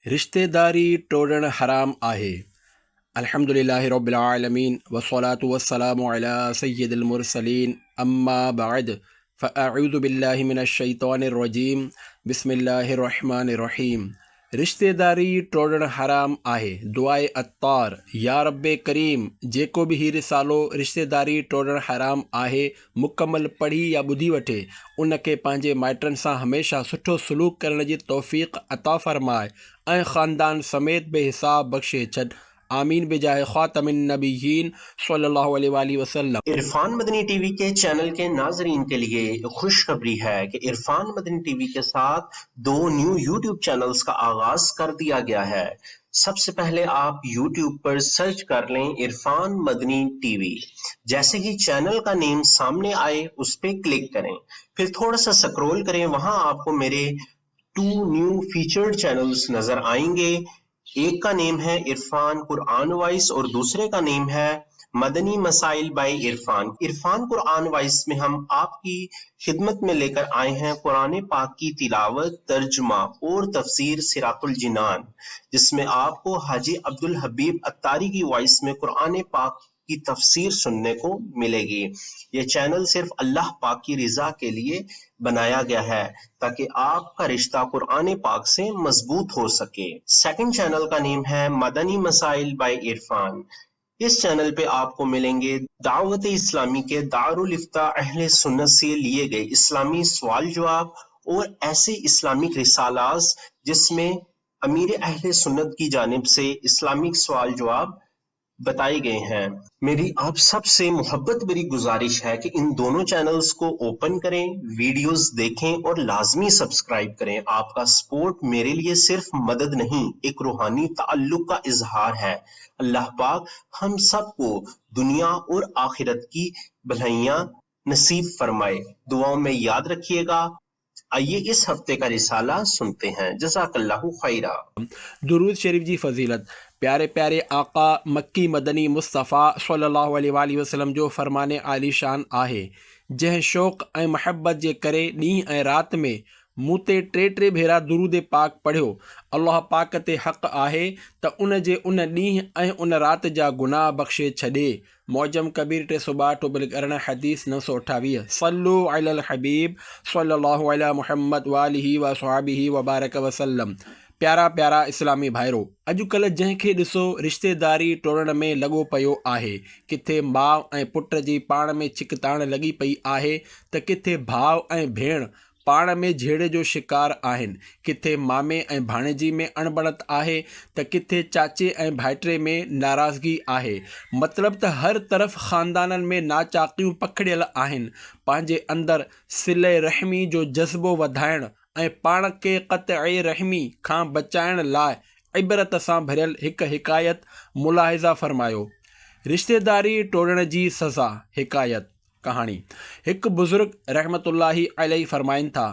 रिश्तेदारी टोड़ण हराम आहे। अल्हम्दुलिल्लाहि रब्बिल आलमीन वस्सलातु वस्सलामु अला सय्यिदिल मुरसलीन अम्मा बअद फ़अऊज़ु बिल्लाहि मिनश शैतानिर रजीम बिस्मिल्लाहिर रहमानिर रहीम। रिश्तेदारी टोड़ण हराम आहे। दुआए अत्तार या रब्बे करीम जेको बि ही रिसालो रिश्तेदारी टोड़ण हराम आहे मुकमल पढ़ी या ॿुधी वठे उनखे पंहिंजे माइटनि सां हमेशह सुठो सलूक करण जी तौफ़ीक़ अता फ़रमाए ऐं ख़ानदान समेत बेहिसाब बख़्शे छॾ। आमीन बिजाए ख़ातमिन नबिय्यीन सल्लल्लाहु अलैहि वसल्लम। इरफान मदनी टीवी के चैनल के नाजरीन के लिए खुशखबरी है कि इरफान मदनी टीवी के साथ 2 न्यू यूट्यूब चैनल्स का आगाज कर दिया गया है। सबसे पहले आप यूट्यूब पर सर्च कर लें इरफान मदनी टीवी। जैसे ही चैनल का नेम सामने आए उस पर क्लिक करें, फिर थोड़ा सा स्क्रॉल करें, वहां आपको मेरे 2 न्यू फीचर्ड चैनल्स नजर आएंगे। एक का नेम है इरफान कुरान वॉइस और दूसरे का नेम है मदनी मसाइल बाय इरफान। इरफान कुरान वॉइस में हम आपकी खिदमत में लेकर आए हैं कुरान पाक की तिलावत, तर्जुमा और तफसीर सिरातुल जिनान, जिसमें आपको हाजी अब्दुल हबीब अत्तारी की वॉइस में कुरान पाक की तफसीर सुनने को मिलेगी। ये चैनल सिर्फ अल्लाह पाक की रिजा के लिए बनाया गया है ताकि आपका रिश्ता कुरान पाक से मजबूत हो सके। सेकंड चैनल का नेम है मदनी मसाइल बाय इरफान। इस चैनल पे आपको मिलेंगे दावत इस्लामी के दारुल इफ्ता अहले सुन्नत से लिए गए इस्लामी सवाल जवाब और ऐसे इस्लामिक रिसालास जिसमें अमीर अहले सुन्नत की जानिब से इस्लामिक सवाल जवाब बताए गए हैं। मेरी आप सबसे मोहब्बत भरी गुजारिश है कि इन दोनों चैनल्स को ओपन करें, वीडियोस देखें और लाजमी सब्सक्राइब करें। आपका सपोर्ट मेरे लिए सिर्फ मदद नहीं, एक रूहानी ताल्लुक का इजहार है। अल्लाह पाक हम सबको दुनिया और आखिरत की भलाइयां नसीब फरमाए। दुआओं में याद रखिएगा। आइए इस हफ्ते का रिसाला सुनते हैं। जज़ाकल्लाहु खैरा। दुरूद शरीफ जी फ़ज़ीलत। प्यारे प्यारे आका मक्की मदनी मुस्तफ़ा सल्लल्लाहु अलैहि वसल्लम जो फ़रमाने आलीशान आहे, जंहिं शौक़ ऐं महबत जे करे ॾींहुं ऐं राति में मूं ते टे भेरा दुरूद पाक पढ़ियो। अल्लाह पाक ते हक़ आहे त उन जे उन ॾींहुं ऐं उन राति जा गुनाह बख़्शे छॾे। मौजम कबीर 362 बिलकरण हदीस 928। सल्लु अलल हबीब सल्लल्लाहु अला मुहम्मद वालिही व सहाबिही व बारक वसल्लम। प्यारा प्यारा इस्लामी भाइरो, अॼुकल्ह जंहिंखे ॾिसो रिश्तेदारी टोड़ण में लॻो पियो आहे। किथे माउ ऐं पुट जी पाण में छिकताण लॻी पई आहे त किथे भाउ ऐं भेण पाण में झेड़े जो शिकार आहिनि। किथे मामे ऐं भाणेजी में अणबणत आहे त किथे चाचे ऐं भाइटे में नाराज़गी आहे। मतिलबु त हर तरफ़ ख़ानदाननि में नाचाकियूं पखिड़ियल आहिनि। पंहिंजे अंदरि सिले रहमी जो जज़्बो वधाइण ऐं पाण खे क़त्ए रहमी खां बचाइण लाइ इबरत सां भरियल हिकु हिकायत मुलाहिज़ा फ़रमायो। रिश्तेदारी टोड़ण जी सज़ा। हिकायत कहाणी। हिकु बुज़ुर्ग रहमतुल्लाहि अलैहि फ़रमाइनि था,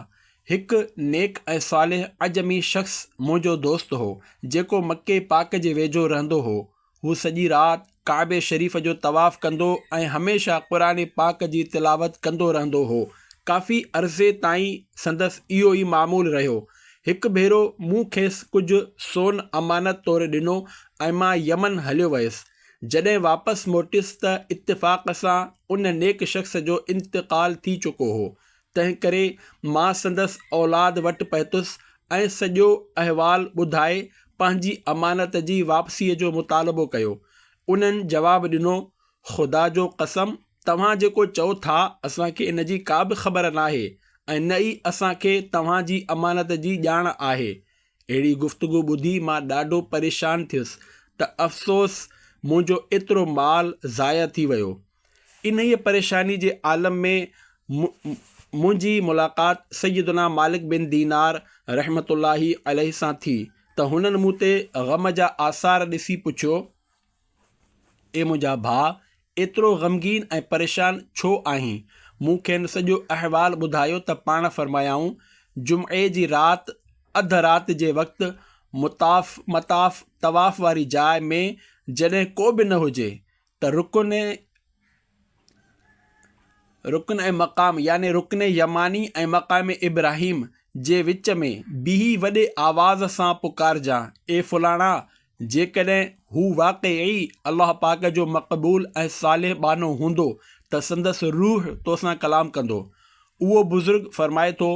हिकु नेक ऐं सालिह अजमी शख़्स मुंहिंजो दोस्त हो जेको मके पाक जे वेझो रहंदो हो। हू सॼी राति काबे शरीफ़ जो तवाफ़ कंदो ऐं हमेशह क़ुरान पाक जी तिलावत कंदो रहंदो हो। काफ़ी अरसे ताईं संदसि इहो ई मामूल रहियो। हिकु भेरो मूं खेसि कुझु सोन अमानत तौरु ॾिनो ऐं मां यमन हलियो वयुसि। जॾहिं वापसि मोटियुसि त इत्तिफ़ाक़ सां उन नेक शख़्स जो इंतिक़ाल थी चुको हो। तंहिं करे मां संदसि औलाद वटि पहुतुसि ऐं सॼो अहवालु ॿुधाए पंहिंजी अमानत जी वापसीअ जो मुतालबो कयो। उन्हनि जवाबु ॾिनो, ख़ुदा जो कसम, तव्हां जेको चओ था असांखे इन जी का बि ख़बर नाहे ऐं न ई असांखे तव्हांजी अमानत जी ॼाण आहे। अहिड़ी गुफ़्तगू ॿुधी मां ॾाढो परेशान थियुसि त अफ़सोस मुंहिंजो एतिरो माल ज़ाया थी वियो। इन ई परेशानी जे आलम में मुंहिंजी मुलाक़ात सैयदना मालिक बिन दीनार रहमतुल्लाहि अलैहि सां थी त हुननि मूं ते ग़म जा आसार ॾिसी पुछियो, ए मुंहिंजा भाउ, एतिरो ग़मगीन ऐं परेशान छो आहीं? मूं खेनि सॼो अहवालु ॿुधायो त पाण फ़रमायाऊं, जुमे जी राति अध राति जे वक़्तु मताफ़ तवाफ़ वारी जाइ में जॾहिं को बि न हुजे त रुकन ऐं मक़ाम यानी रुकन यमानी ऐं मक़ाम इब्राहिम जे विच में बीही वॾे आवाज़ सां पुकारजांइ, ए फुलाणा, जेकॾहिं हू वाक़ई अलाह पाक जो मक़बूल ऐं सालिह बानो हूंदो त संदसि रूह तोसां कलाम कंदो। उहो बुज़ुर्ग फरमाए थो,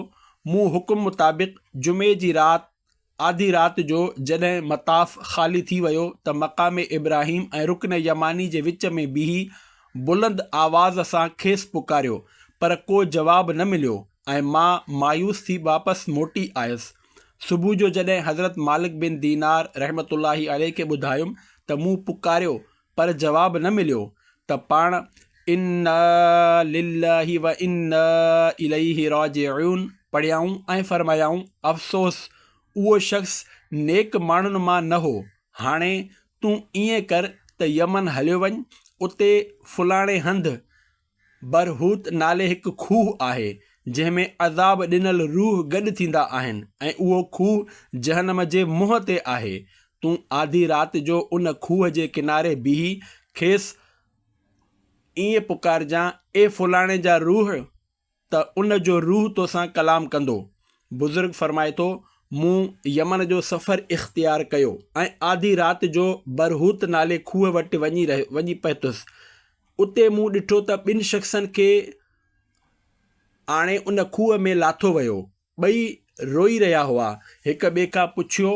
मूं हुकुम मुताबिक़ जुमे जी राति आधी राति जो जॾहिं मताफ़ ख़ाली थी वियो त मक़ाम इब्राहिम ऐं रुकन यमानी जे विच में बीही बुलंद आवाज़ सां खेसि पुकारियो, पर को जवाबु न मिलियो ऐं मां मायूस थी वापसि मोटी आयुसि। सुबुह जो जॾहिं हज़रत मालिक बिन दीनार रहमतुल्लाहि अलैहि खे ॿुधायुमि त मूं पुकारियो पर जवाबु न मिलियो त पाण इन्ना लिल्लाहि व इन्ना इलैहि राजिऊन पढ़ियाऊं ऐं फरमायाऊं, अफ़सोस उहो शख़्स नेक माण्हुनि मां न हो। हाणे तूं ईअं कर त यमन हलियो वञु, उते फुलाणे हंधि बरहूत नाले हिकु खूह आहे जंहिंमें अज़ाब ॾिनल रूह गॾु थींदा आहिनि ऐं उहो खूह जहनम जे मुंहं ते आहे। तूं आधी राति जो उन खूह जे किनारे बीही खेसि ईअं पुकारजांइ, ए फुलाणे जा रूह, त उन जो रूह तोसां कलाम कंदो। बुज़ुर्ग फरमाए थो, मूं यमन जो सफ़र इख़्तियार कयो ऐं आधी राति जो बरहूत नाले खूह वटि वञी पहुतुसि। उते मूं ॾिठो त ॿिनि शख़्सनि खे आणे उन खूह में लाथो वियो। ॿई रोई रहिया हुआ। हिक ॿिए खां पुछियो,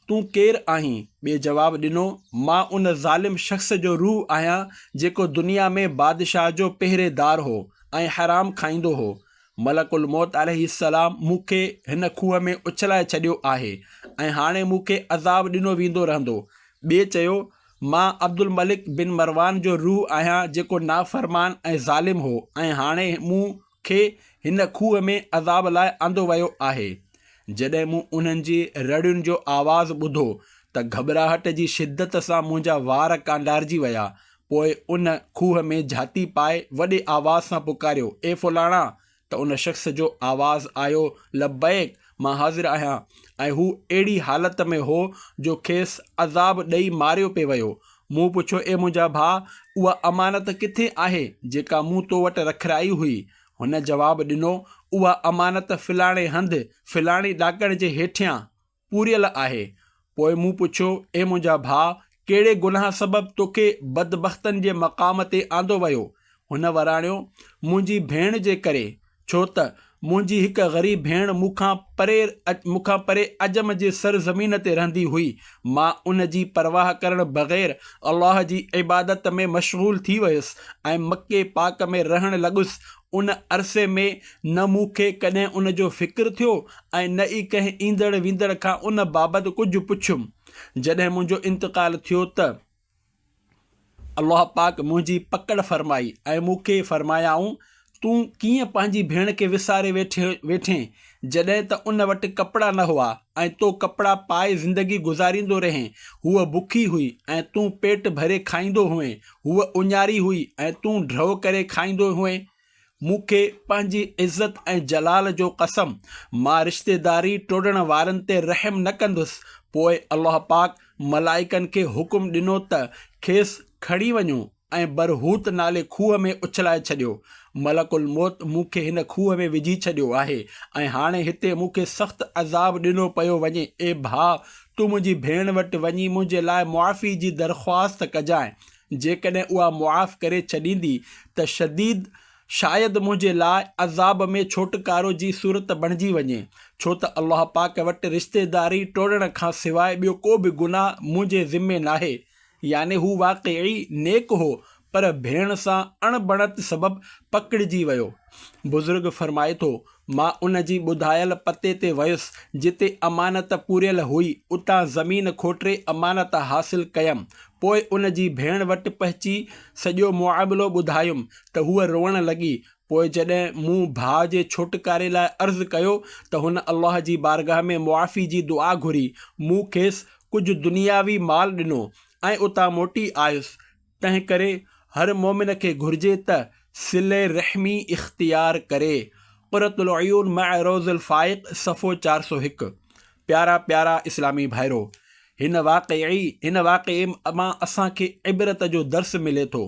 तूं केरु आहीं? ॿिए जवाबु ॾिनो, मां उन ज़ालिम शख़्स जो रूह आहियां जेको दुनिया में बादशाह जो पहिरेदार हो ऐं हराम खाईंदो हो। मलकुल मौत अलैहिस्सलाम मूंखे हिन खूह में उछलाए छॾियो आहे ऐं हाणे मूंखे अज़ाब ॾिनो वेंदो रहंदो। ॿिए चयो, मां अब्दुल मलिक बिन मरवान जो रूह आहियां जेको नाफ़रमान ऐं ज़ालिम हो ऐं हाणे मूंखे हिन खूह में अज़ाब लाइ आंदो वियो आहे। जॾहिं मूं उन्हनि जी रड़ियुनि जो आवाज़ ॿुधो त घबराहट जी शिद्दत सां मुंहिंजा वार कांडारजी विया। पोइ उन खूह में झाती पाए वॾे आवाज़ सां पुकारियो, ए फुलाणा, त उन शख़्स जो आवाज़ आयो, लब्बैक, मां हाज़िर आहियां। ऐं हू अहिड़ी हालत में हो जो खेसि अज़ाब ॾेई मारियो पिए वियो। मूं पुछियो, ए मुंहिंजा भाउ, उहा अमानत किथे आहे जेका मूं तो वटि रखराई हुई? हुन जवाबु ॾिनो, उहा अमानत फिलाणे हंधि फिलाणी ॾाकण जे हेठियां पूरियल आहे। पोइ मूं पुछियो, ए मुंहिंजा भाउ, कहिड़े गुनाह सबबु तोखे बदबख़्तनि जे मक़ाम ते आंदो वियो? हुन वराणियो, मुंहिंजी भेण जे करे, छो त मुंहिंजी हिकु ग़रीब भेण मूंखां परे अजम जे सरज़मीन ते रहंदी हुई। मां उन जी परवाह करण बग़ैर अल्लाह जी इबादत में मशग़ूल थी वियुसि ऐं मके पाक में रहणु लॻुसि। उन अरसे में न मूंखे कॾहिं उन जो फ़िक्रु थियो ऐं न ई कंहिं ईंदड़ वींदड़ खां उन बाबति कुझु पुछियुमि। जॾहिं मुंहिंजो इंतक़ालु थियो त अल्लाह पाक मुंहिंजी पकड़ फरमाई ऐं मूंखे फरमायाऊं, तूं कीअं पंहिंजी भेण खे विसारे वेठें जॾहिं त उन वटि कपिड़ा न हुआ ऐं तो कपिड़ा पाए ज़िंदगी गुज़ारींदो रहें। हूअ बुखी हुई ऐं तूं पेट भरे खाईंदो हुएं। हूअ उञारी हुई ऐं तूं ड्रव करे खाईंदो हुएं। मूंखे पंहिंजी इज़त ऐं जलाल जो कसम, मां रिश्तेदारी टोड़ण वारनि ते रहम न कंदुसि। पोइ अल्लाह पाक मलाइकनि खे हुकुम ॾिनो त खेसि खणी वञो ऐं बरहूत नाले खूह में उछलाए छॾियो। मलकुल मौत मूंखे हिन खूह में विझी छॾियो आहे ऐं हाणे हिते मूंखे सख़्तु अज़ाब ॾिनो पियो वञे। ए भाउ, तूं मुंहिंजी भेण वटि वञी मुंहिंजे लाइ मुआफ़ी जी दरख़्वास्त कजांइ। जेकॾहिं उहा मुआफ़ करे छॾींदी त शायदि मुंहिंजे लाइ अज़ाब में छोटकारो जी सूरत बणिजी वञे, छो त अल्लाह पाक वटि रिश्तेदारी टोड़ण खां सवाइ ॿियो को बि गुनाह मुंहिंजे ज़िम्मे नाहे। याने हू वाक़ई नेक हो पर भेण सां अणबणत सबबु पकड़िजी वियो। बुज़ुर्ग फरमाए थो, मां उन जी ॿुधायल पते ते वियुसि जिते अमानत पूरियल हुई। उतां ज़मीन खोटे अमानत हासिल कयमि। पोइ उन जी भेण वटि पहुची सॼो मुआमिलो ॿुधायुमि त हूअ रोअण लॻी। पोइ जॾहिं मूं भाउ जे छोटकारे लाइ अर्ज़ु कयो त हुन अल्लाह जी बारगाह में मुआफ़ी जी दुआ घुरी। मूं खेसि कुझु दुनियावी माल ॾिनो ऐं उतां मोटी आयुसि। तंहिं करे हर मोमिन खे घुरिजे त सिले रहमी इख़्तियार करे। क़ुरतुल अयून मा रोज़ुल फ़ाइक़ सफ़ो 401। प्यारा प्यारा इस्लामी भाइरो, हिन वाक़े मां असांखे इबरत जो दर्स मिले थो।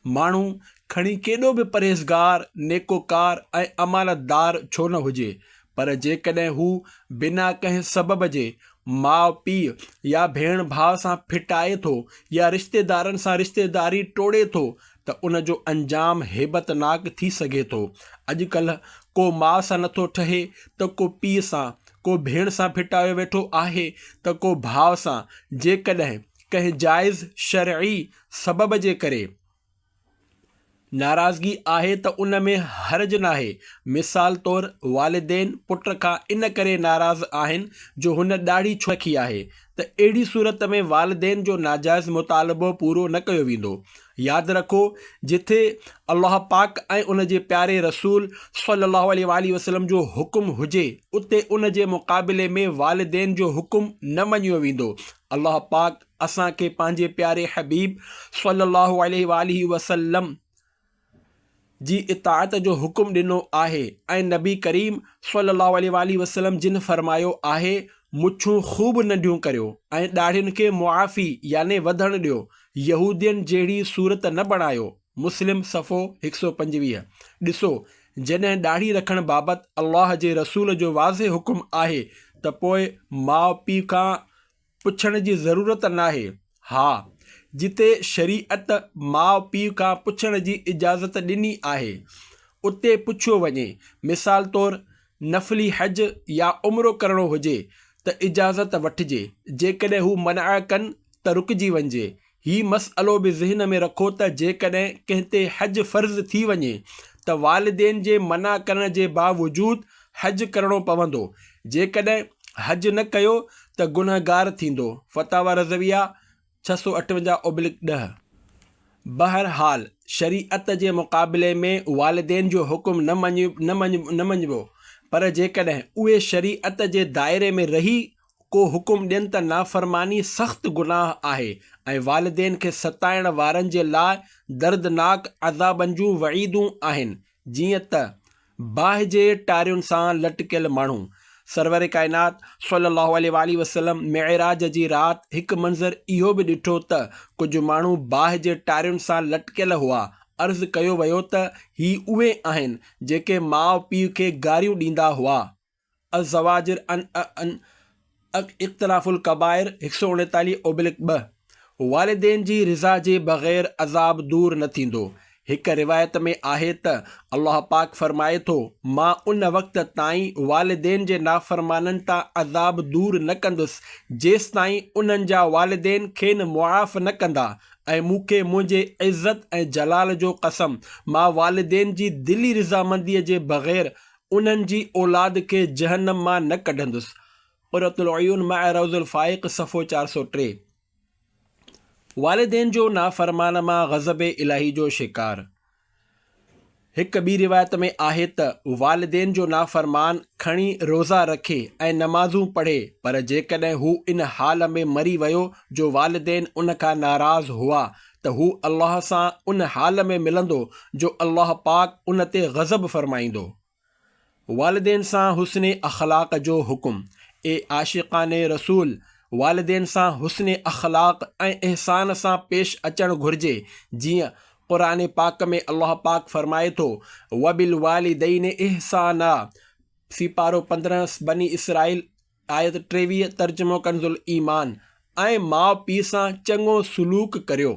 माण्हू खणी केॾो बि परहेज़गार, नेकोकार ऐं अमानतदार छो न हुजे, पर जेकॾहिं हू बिना कंहिं सबब जे माउ पीउ या भेण भाउ सां फिटाए थो या रिश्तेदारनि सां रिश्तेदारी टोड़े थो त उन जो अंजाम हेबतनाक थी सघे थो। अॼुकल्ह को माउ सां नथो ठहे त को पीउ सां, को भेण सां फिटायो वेठो आहे त को भाउ सां। जेकॾहिं कंहिं जाइज़ शरई सबब जे करे नाराज़गी आहे त उन में हर्ज नाहे। मिसाल तौरु वालिदेन पुट खां इन करे नाराज़ आहिनि जो हुन ॾाढ़ी छो रखी आहे त अहिड़ी सूरत में वालिदेन जो नाजाइज़ मुतालबो पूरो न कयो वेंदो। यादि रखो, जिथे अल्लाह पाक ऐं उन जे प्यारे रसूल सल्लल्लाहु अलैहि वसल्लम जो हुकुम हुजे उते उन जे मुक़ाबिले में वालिदेन जो हुकुम न मञियो वेंदो। अल्लाह पाक असांखे पंहिंजे प्यारे हबीब सल्लल्लाहु अलैहि वसल्लम जी इताअत जो हुकुम ॾिनो आहे ऐं नबी करीम सल्लल्लाहु अलैहि वसल्लम जिन फरमायो आहे, मुछूं ख़ूब नंढियूं करियो ऐं ॾाढ़ियुनि खे मुआफ़ी याने वधण ॾियो, यहूदियुनि जहिड़ी सूरत न बणायो। मुस्लिम सफ़ो 125। ॾिसो, जॾहिं ॾाढ़ी रखण बाबति अल्लाह जे रसूल जो वाज़े हुकुम आहे त पोइ माउ पीउ खां पुछण जी ज़रूरत नाहे। हा, जिते शरीअत माउ पीउ खां पुछण जी इजाज़त ॾिनी आहे उते पुछियो वञे। मिसाल तौरु नफ़ली हज या उमिरो करणो हुजे त इजाज़त वठिजे, जेकॾहिं हू मना कनि त रुकिजी वञिजे। हीउ मसइलो बि ज़हन में रखो त जेकॾहिं कंहिं ते हज फ़र्ज़ थी वञे त वालिदेन जे मना करण जे बावजूद हज करणो पवंदो। जेकॾहिं हज न कयो त गुनहगार थींदो। फतावा रज़विया 658/10। बहरहाल, शरीअत जे मुक़ाबिले में वालिदेन जो हुकुम न मञिबो, पर जेकॾहिं उहे शरीअत जे दायरे में रही को हुकुम ॾियनि त नाफ़रमानी सख़्तु गुनाह आहे ऐं वालिदेन खे सताइण वारनि जे लाइ दर्दनाक अज़ाबनि जूं वईदूं आहिनि। जीअं त बाहि जे टारियुनि सां लटकियल माण्हू। सरवर काइनात सल्लल्लाहु अलैहि वसल्लम मेराज जी राति हिकु मंज़र इहो बि ॾिठो त कुझु माण्हू बाहि जे टारियुनि सां लटकियल हुआ। अर्ज़ु कयो वियो त ही उहे आहिनि जेके माउ पीउ खे गारियूं ॾींदा हुआ। अज़वाजिर इख़्तिलाफ़ुल कबाइर 139/2। वालिदेन जी रिज़ा जे बग़ैर अज़ाब दूर न थींदो। हिकु रिवायत में आहे त अल्लाह पाक फरमाए थो, मां उन वक़्त ताईं वालिदेन जे नाफ़रमाननि तां अज़ाब दूर न कंदुसि जेसि ताईं उन्हनि जा वालिदेन खेनि मुआफ़ न कंदा। ऐं मूंखे मुंहिंजे इज़्ज़त ऐं जलाल जो कसम, मां वालिदेन जी दिली रिज़ामंदीअ जे बग़ैर उन्हनि जी औलाद खे जहन्नम मां न कढंदुसि। क़ुर्रतुल अयून मां रौज़ुल फ़ाइक़ सफ़ो 403। वालिदेन जो नाफ़रमान मां ग़ज़ब इलाही जो शिकार। हिकु ॿी रिवायत में आहे त वालिदेन जो नाफ़रमान खणी रोज़ा रखे ऐं नमाज़ूं पढ़े, पर जेकॾहिं हू इन हाल में मरी वियो जो वालिदेन उन खां नाराज़ हुआ त हू अल्लाह सां उन हाल में मिलंदो जो अल्लाह पाक उन ते ग़ज़ब फरमाईंदो। वालिदेन सां हुस्ने अख़लाक़ जो हुकुम। ए आशिक़ाने रसूल, वालिदेन सां हुस्ने अख़लाक़ ऐं इहसान सां पेश अचणु घुरिजे। जीअं क़ुरान पाक में अल्लाह पाक फरमाए थो, वबिल वालिदैन इहसाना। सिपारो 15 बनी इसराइल आयत 23 तर्जुमो कंज़ुल ईमान। ऐं माउ पीउ सां चङो सलूक करियो।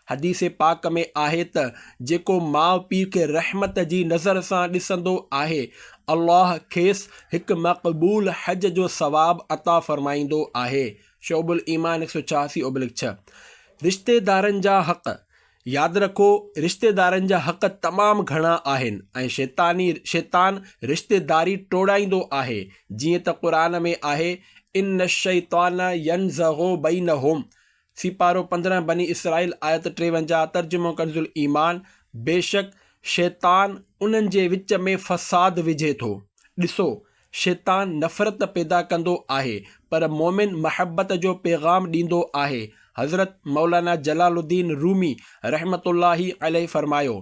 हदीस पाक में आहे त जेको माउ पीउ खे रहमत जी नज़र सां ॾिसंदो आहे, अल्लाह खेसि हिकु मक़बूल हज जो सवाब अता फरमाईंदो आहे। शोबुल ईमान 186/6। रिश्तेदारनि जा हक़। यादि रखो, रिश्तेदारनि जा हक़ तमामु घणा आहिनि ऐं शैतान रिश्तेदारी टोड़ाईंदो आहे। जीअं त क़ुरान में आहे, इन्न शैतान यनज़ग़ु बैनहुम। सिपारो 15 बनी इसराइल आयत 53 तर्जुमो कंज़ुल ईमान। बेशक शैतान उन्हनि जे विच में फ़साद विझे थो। ॾिसो, शैतान नफ़रत पैदा कंदो आहे पर मोमिन महबत जो पैगाम ॾींदो आहे। हज़रत मौलाना जलालुद्दीन रूमी रहमतुल्लाही अलैहि फरमायो,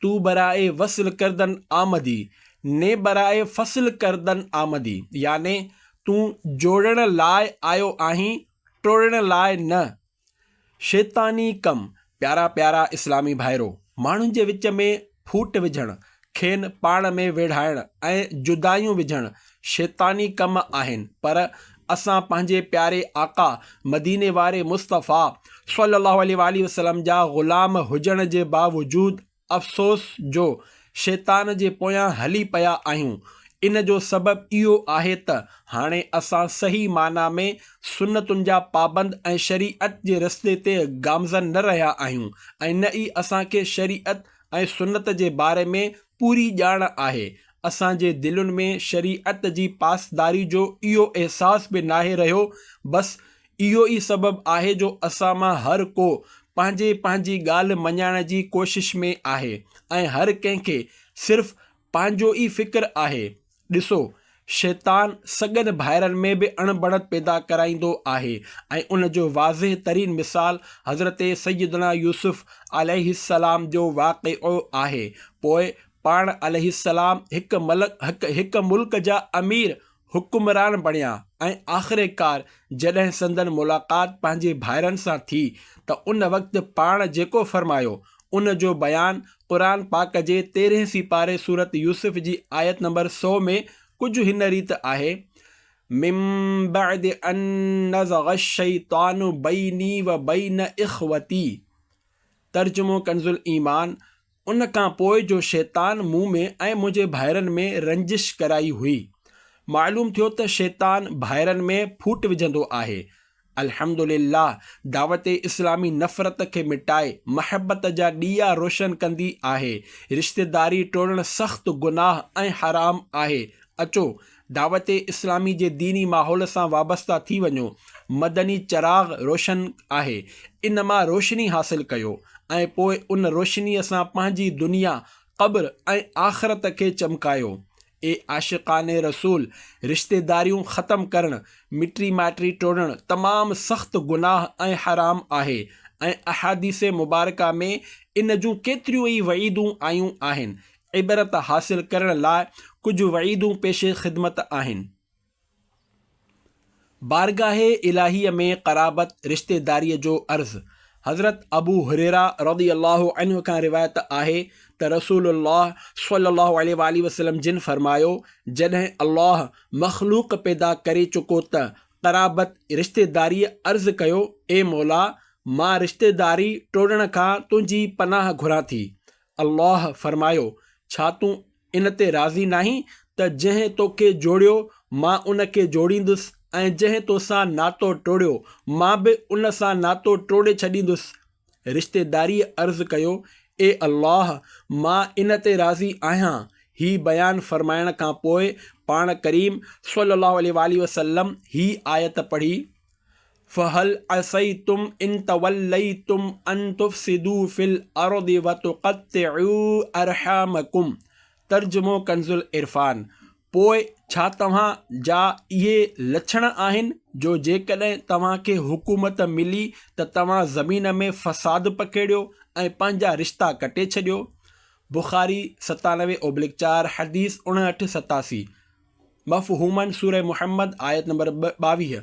तू बराए वसल करदन आमदी ने बराए फसल करदन आमदी, याने तूं जोड़ण लाइ आयो आहीं, टोड़ण लाइ न। शैतानी कम। प्यारा प्यारा इस्लामी भाइरो, माण्हुनि जे विच में फूट विझणु, खेनि पाण में विढ़ाइणु ऐं जुदायूं विझणु शैतानी कम आहिनि, पर असां पंहिंजे प्यारे आका मदीने वारे मुस्तफ़ा सल्लल्लाहु अलैहि वसल्लम जा ग़ुलाम हुजण जे बावजूदु अफ़सोस जो शैतान जे पोयां हली पिया आहियूं। इन जो सबबु इहो आहे त हाणे असां सही माना में सुन्नतुनि जा पाबंद ऐं शरीअत जे रस्ते ते गामज़न न रहिया आहियूं ऐं न ई असांखे शरीअत ऐं सुन्नत जे बारे में पूरी ॼाण आहे। असांजे दिलुनि में शरीअत जी पासदारी जो इहो अहसास बि नाहे रहियो। बसि इहो ई सबबु आहे जो असां मां हर को पंहिंजी ॻाल्हि मञाइण जी कोशिश में आहे ऐं हर कंहिंखे सिर्फ़ु पंहिंजो ई फ़िक्र आहे। ॾिसो, शैतान सॻनि भाइरनि में बि अणबणत पैदा कराईंदो आहे ऐं उन जो वाज़िह तरीन मिसाल हज़रत सैयदना यूसुफ़ अलैहिस्सलाम जो वाक़िओ आहे। पोइ पाण अलैहिस्सलाम हिकु मुल्क जा अमीर हुकुमरान बणिया ऐं आख़िरकार जॾहिं संदन मुलाक़ात पंहिंजे भाइरनि सां थी त उन वक़्तु पाण जेको फरमायो उन जो बयानु क़ुरान पाक जे 13 सिपारे सूरत यूसुफ़ जी आयत नंबर 100 में कुझु हिन रीति आहे, मिन बअदि अन नज़ग़ शैतानु बैनी व बैन इख़्वती। तर्जुमो कंज़ुल ईमान, उन खां पोइ जो शैतान मूं में ऐं मुंहिंजे भाइरनि में रंजिश कराई हुई। मालूम थियो त शैतान भाइरनि में फूट विझंदो आहे। अल्हम्दुलिल्लाह, दावत इस्लामी नफ़रत खे मिटाए महबत जा ॾीया रोशन कंदी आहे। रिश्तेदारी टोड़णु सख़्तु गुनाह ऐं हराम आहे। अचो दावत इस्लामी जे दीनी माहौल सां वाबस्ता थी वञो। मदनी चराग़ रोशन आहे, इन मां रोशनी हासिल कयो ऐं पोइ उन रोशनीअ सां पंहिंजी दुनिया, क़ब्र ऐं आख़िरत खे चमकायो। ए आशिक़ाने रसूल, रिश्तेदारियूं ख़तमु करणु, मिटी माइटी टोड़णु तमामु सख़्तु गुनाह ऐं हराम आहे ऐं अहादीसे मुबारका में इन जूं केतिरियूं ई वईदूं आयूं आहिनि। इबरत हासिल करण लाइ कुझु वईदूं पेशे ख़िदमत आहिनि। बारगाहे इलाहीअ में क़राबत रिश्तेदारीअ जो अर्ज़। हज़रत अबू हुरैरा रज़ियल्लाहु अन्हु खां रिवायत आहे त रसूलुल्लाह सल्लल्लाहु अलैहि वसल्लम जिन फरमायो, जॾहिं अल्लाह मख़लूक़ पैदा करे चुको त क़राबत रिश्तेदारीअ अर्ज़ु कयो, ए मौला, मां रिश्तेदारी टोड़ण खां तुंहिंजी पनाह घुरां थी। अल्लाह फरमायो, छा तूं इन ते राज़ी नाहीं त जंहिं तोखे जोड़ियो मां उन खे जोड़ींदुसि ऐं जंहिं तोसां नातो टोड़ियो मां बि उन सां नातो टोड़े छॾींदुसि। रिश्तेदारीअ अर्ज़ु कयो, ए अल्लाह, मां इन ते राज़ी आहियां। ही बयानु फरमाइण खां पोइ पाण करीम सल्लल्लाहु अलैहि वसल्लम ही आयत पढ़ी, फ़हल असैतुम इन तवल्लैतुम अन तुफ़्सिदू फ़िल अर्दि व तुक़त्तिऊ अरहामकुम। तर्जुमो कंज़ुल इरफ़ान, पोइ छा तव्हां जा इहे लक्षण आहिनि जो जेकॾहिं तव्हांखे हुकूमत मिली त तव्हां ज़मीन में फ़साद पखेड़ियो ऐं पंहिंजा रिश्ता कटे छॾियो। बुख़ारी 97/4 हदीस 5987। मफ़हूमन सूरह मुहम्मद आयत नंबर 22।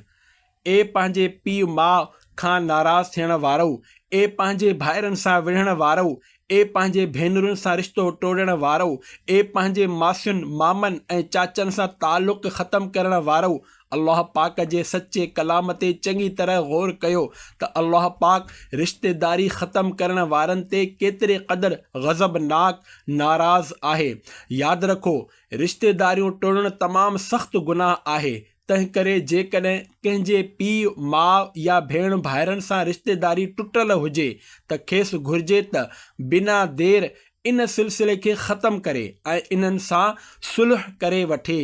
ए पंहिंजे पीउ माउ खां नाराज़ थियण वारो, ए पंहिंजे भाइरनि सां विढ़ण वारो, ए पंहिंजे भेनरुनि सां रिश्तो टोड़ण वारो, ए पंहिंजे मासियुनि, मामनि ऐं चाचनि सां ताल्लुक़ ख़तमु करण वारो, अल्लाह पाक जे सचे कलाम ते चङी तरह ग़ौर कयो त अल्लाह पाक रिश्तेदारी ख़तमु करण वारनि ते केतिरे क़दुरु ग़ज़बनाक नाराज़ आहे। यादि रखो, रिश्तेदारियूं टोड़णु तमामु सख़्तु गुनाह आहे। तंहिं करे जेकॾहिं कंहिंजे पीउ, माउ या भेण भाइरनि सां रिश्तेदारी टुटल हुजे त खेसि घुरिजे त बिना देर इन सिलसिले खे ख़तमु करे ऐं इन्हनि सां सुलह करे वठे।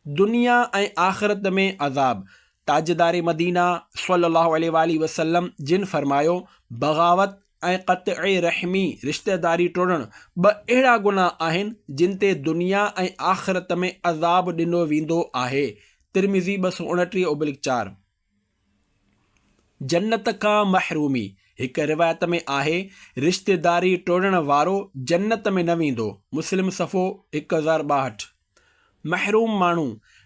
दुनिया ऐं आख़िरत में अज़ाब। ताजदार मदीना सल्लल्लाहु अलैहि वसल्लम जिन फरमायो, बग़ावत ऐं क़त्अ रहमी, रिश्तेदारी टोड़णु ॿ अहिड़ा गुनाह आहिनि जिन ते दुनिया ऐं आख़िरत में अज़ाब ॾिनो वेंदो आहे। तिरमिज़ी 229/4। जन्नत खां महरूमी। हिकु रिवायत में आहे, रिश्तेदारी टोड़ण वारो जन्नत में न वेंदो। मुस्लिम सफ़ो 1062। महरूम माण्हू।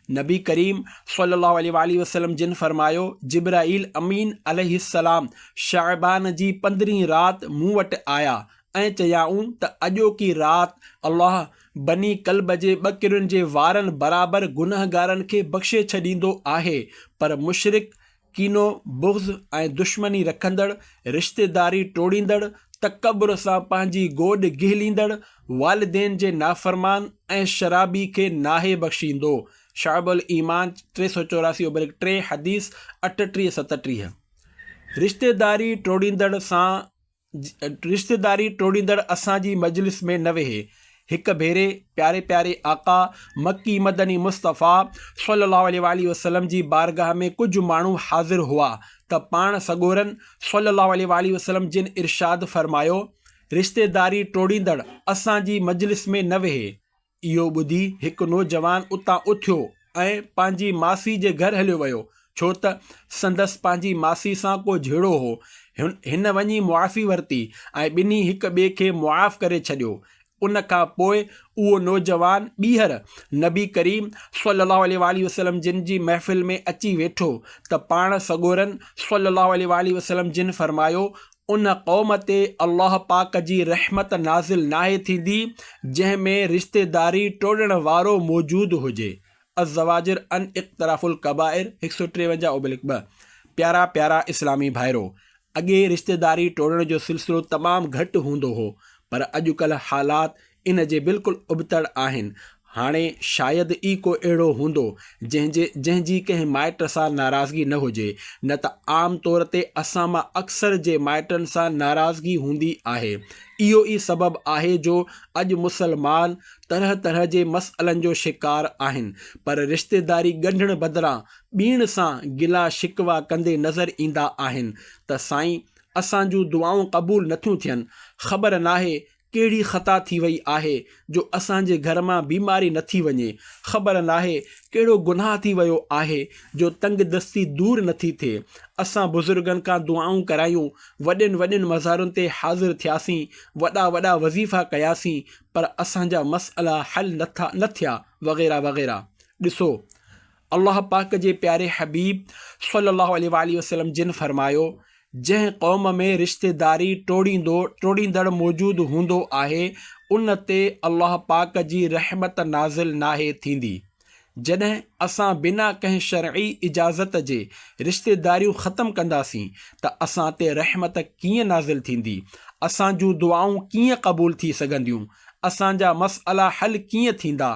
नबी करीम सल्लल्लाहु अलैहि वसल्लम जिन फरमायो, जिब्राईल अमीन अलैहिस्सलाम शाबान जी 15वीं राति मूं वटि आया ऐं चयाऊं त अॼोकी राति अल्लाह बनी कल्ब जे ॿकिरियुनि जे वारनि बराबरि गुनहगारनि खे बख़्शे छॾींदो आहे, पर मुशरिक, कीनो, बुग़्ज़ ऐं दुश्मनी रखंदड़, रिश्तेदारी टोड़ींदड़, तकबुर सां पंहिंजी गोॾ गिहलींदड़, वालिदेन जे नाफ़रमान ऐं शराबी खे नाहे बख़्शींदो। शाअबुल ईमान 384/3 हदीस 38-37। रिश्तेदारी टोड़ींदड़ असांजी मजलिस में न वेहे। हिक भेरे प्यारे प्यारे आका मक्की मदनी मुस्तफ़ा सल्लल्लाहु अलैहि वसल्लम जी बारगाह में कुछ माण्हू हाज़िर हुआ त पाण सॻोरन सल्लल्लाहु अलैहि वसल्लम जिन इरशाद फरमायो, रिश्तेदारी टोड़ींदड़ असांजी मजलिस में न वेहे। इहो ॿुधी हिकु नौजवान उतां उथियो ऐं पंहिंजी मासी जे घर हलियो वियो, छो त संदसि पंहिंजी मासी सां को झेड़ो हो। हिन वञी मुआफ़ी वरिती ऐं ॿिन्ही हिक ॿिए खे मुआफ़ करे छॾियो। उन खां पोइ उहो नौजवान ॿीहर नबी करीम सल्लल्लाहु अलैहि वसल्लम जिन जी महफ़िल में अची वेठो त पाण सॻोरन सल्लल्लाहु अलैहि वसल्लम जिन फरमायो, उन क़ौम ते अल्लाह पाक जी रहमत नाज़िल नाहे थींदी जंहिंमें रिश्तेदारी टोड़ण वारो मौजूदु हुजे। अज़वाजिर अन इक़्तराफुल कबाइर 153/2। प्यारा प्यारा इस्लामी भाइरो, अॻे रिश्तेदारी टोड़ण जो सिलसिलो तमामु घटि हूंदो हो, पर अॼुकल्ह हालात इन जे बिल्कुलु उबतड़ आहिनि। हाणे शायदि ई को अहिड़ो हूंदो जंहिंजी कंहिं माइट सां नाराज़गी न हुजे, न त आम तौर ते असां मां अक्सर जे माइटनि सां नाराज़गी हूंदी आहे। इहो ई सबबु आहे जो अॼु मुसलमान तरह तरह जे मसइलनि जो शिकार आहिनि, पर रिश्तेदारी ॻंढण बदिरां ॿीण सां गिला शिकवा कंदे नज़र ईंदा आहिनि त साईं असांजूं दुआऊं क़बूल नथियूं थियनि। ख़बर नाहे कहिड़ी ख़ता थी वई आहे जो असांजे घर मां बीमारी नथी वञे। ख़बर नाहे कहिड़ो गुनाह थी वियो आहे जो तंगदस्ती दूरि नथी थिए। असां बुज़ुर्गनि खां दुआऊं करायूं, वॾनि वॾनि मज़ारुनि ते हाज़िर थियासीं, वॾा वॾा वज़ीफ़ा कयासीं, पर असांजा मसइला हल न थिया वग़ैरह वग़ैरह। ॾिसो, अल्लाह पाक जे प्यारे हबीब सल्लल्लाहु अलैहि वसल्लम जिन फरमायो, जंहिं क़ौम में रिश्तेदारी टोड़ींदड़ मौजूदु हूंदो आहे, उन ते अल्लाह पाक जी रहमत नाज़िल नाहे थींदी। जॾहिं असां बिना कंहिं शरई इजाज़त जे रिश्तेदारियूं ख़तमु कंदासीं त असां ते रहमत कीअं नाज़िल थींदी? असांजूं दुआऊं कीअं क़बूल थी सघंदियूं? असांजा मसइला हल कीअं थींदा?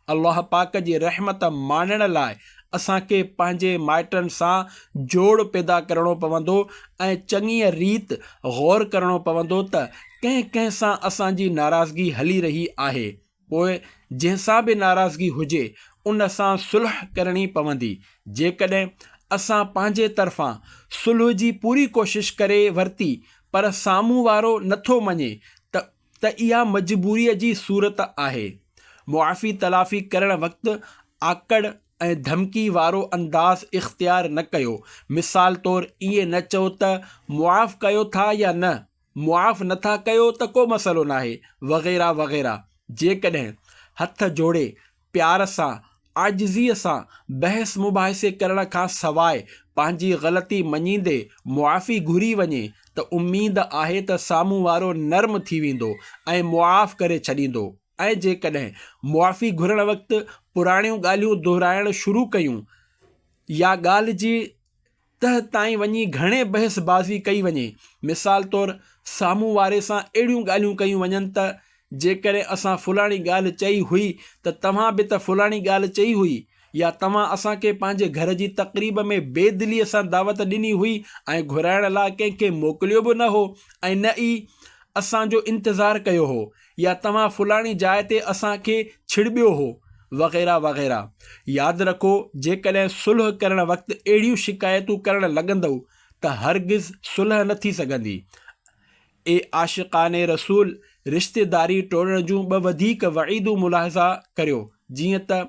अल्लाह पाक जी रहमत माणण लाइ असांखे पंहिंजे माइटनि सां जोड़ पैदा करणो पवंदो ऐं चङीअ रीति ग़ौर करणो पवंदो त कंहिं सां असांजी नाराज़गी हली रही आहे। पोइ जंहिंसां बि नाराज़गी हुजे उन सां सुलह करणी पवंदी। जेकॾहिं असां पंहिंजे तरफ़ां सुलह जी पूरी कोशिशि करे वरिती, पर साम्हूं वारो नथो मञे त इहा मजबूरीअ जी सूरत आहे। मुआफ़ी तलाफ़ी करणु वक़्तु आकड़ ऐं धमकी वारो अंदाज़ इख़्तियार न कयो। मिसाल तौरु ईअं न चओ त मुआफ़ कयो था या न, मुआफ़ नथा कयो त को मसइलो नाहे, वग़ैरह वग़ैरह। जेकॾहिं हथ जोड़े प्यार सां आजिज़ीअ सां बहस मुबाहिसे करण खां सवाइ पंहिंजी ग़लती मञींदे मुआफ़ी घुरी वञे त उम्मीद आहे त साम्हूं वारो नर्म थी वेंदो ऐं मुआफ़ करे छॾींदो। ऐं जेकॾहिं मुआफ़ी घुरण वक़्तु पुराणियूं ॻाल्हियूं दोहिराइण शुरू कयूं या ॻाल्हि जी तह ताईं वञी घणे बहसबाज़ी कई वञे, मिसाल तौरु साम्हूं वारे सां अहिड़ियूं ॻाल्हियूं कयूं वञनि त जेकॾहिं असां फुलाणी ॻाल्हि चई हुई त तव्हां बि त फुलाणी ॻाल्हि चई हुई, या तव्हां असांखे पंहिंजे घर जी तक़रीब में बेदिलीअ सां दावत ॾिनी हुई ऐं घुराइण लाइ कंहिंखे मोकिलियो बि न हो ऐं न ई असांजो इंतज़ारु कयो हो, या तव्हां फुलाणी जाइ ते असांखे छिड़बियो हो, वग़ैरह वग़ैरह। यादि रखो, जेकॾहिं सुलह करण वक़्तु अहिड़ियूं शिकायतूं करणु लॻंदव त हरगिज़ सुलह न थी सघंदी। ए आशिक़ाने रसूल, रिश्तेदारी टोड़ण जूं ॿ वधीक वईदूं मुलाहिज़ा करियो। जीअं त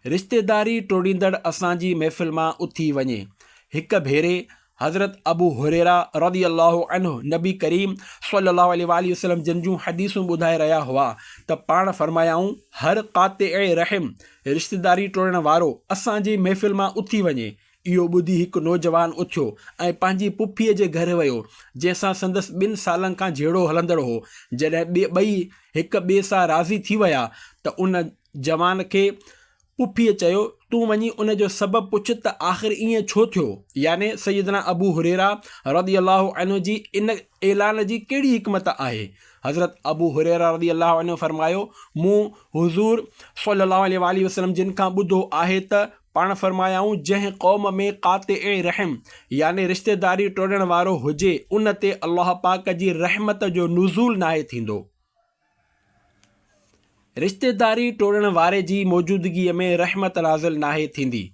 रिश्तेदारी टोड़ींदड़ असांजी महफ़िल मां उथी वञे। हिक भेरे हज़रत अबू हुरैरा रज़ियल्लाहु अन्हु नबी करीम सल्लल्लाहु अलैहि वसल्लम जिन जूं हदीसूं ॿुधाए रहिया हुआ त पाण फरमायाऊं, हर क़ातिअ रहम, रिश्तेदारी टोड़ण वारो असांजी महफ़िल मां उथी वञे। इहो ॿुधी हिकु नौजवान उथियो ऐं पंहिंजी पुफीअ जे घर वियो, जंहिंसां संदसि 2 सालनि खां जहिड़ो हलंदड़ हो। जॾहिं ॿई हिक ॿिए सां राज़ी थी विया त उन जवान खे पुफीअ चयो, तूं वञी उन जो सबबु पुछ त आख़िर ईअं छो थियो, याने सैयदना अबू हुरैरा रज़ियल्लाहु अन्हु जी इन ऐलान जी कहिड़ी हिकमत आहे। हज़रत अबू हुरैरा रज़ियल्लाहु अन्हु फरमायो, मूं हुज़ूर सल्लल्लाहु अलैहि वसल्लम जिन खां ॿुधो आहे त पाण फरमायाऊं, जंहिं क़ौम में क़ातिए रहम याने रिश्तेदारी टोड़ण वारो हुजे, उन ते अल्लाह पाक जी रहमत जो नुज़ूल नाहे थींदो। रिश्तेदारी टोड़ण वारे जी मौजूदगीअ में रहमत नाज़िल नाहे थींदी।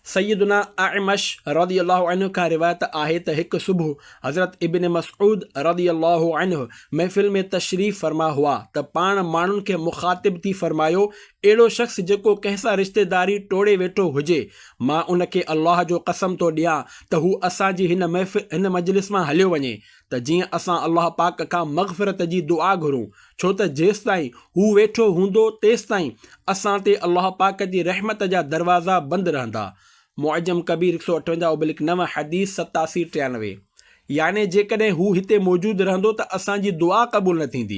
सैयदना अअमश रज़ियल्लाहु अन्हु खां रिवायत आहे त हिकु सुबुह हज़रत इब्न मसऊद रज़ियल्लाहु अन्हु महफ़िल में तशरीफ़ फरमा हुआ त पाण माण्हुनि खे मुख़ातिब थी फरमायो, अहिड़ो शख़्स जेको कंहिं सां रिश्तेदारी टोड़े वेठो हुजे, मां उनखे अल्लाह जो कसम थो ॾियां त हू असांजी हिन मजलिस मां हलियो वञे, त जीअं असां अल्लाह पाक खां मग़फ़िरत जी दुआ घुरूं, छो त जेसिताईं हू वेठो हूंदो तेसिताईं असां ते अल्लाह पाक जी रहमत जा दरवाज़ा बंदि रहंदा। मुअज्जम कबीर 158/9 हदीस 8793। याने जेकॾहिं हू हिते मौजूदु रहंदो त असांजी दुआ क़बूल न थींदी।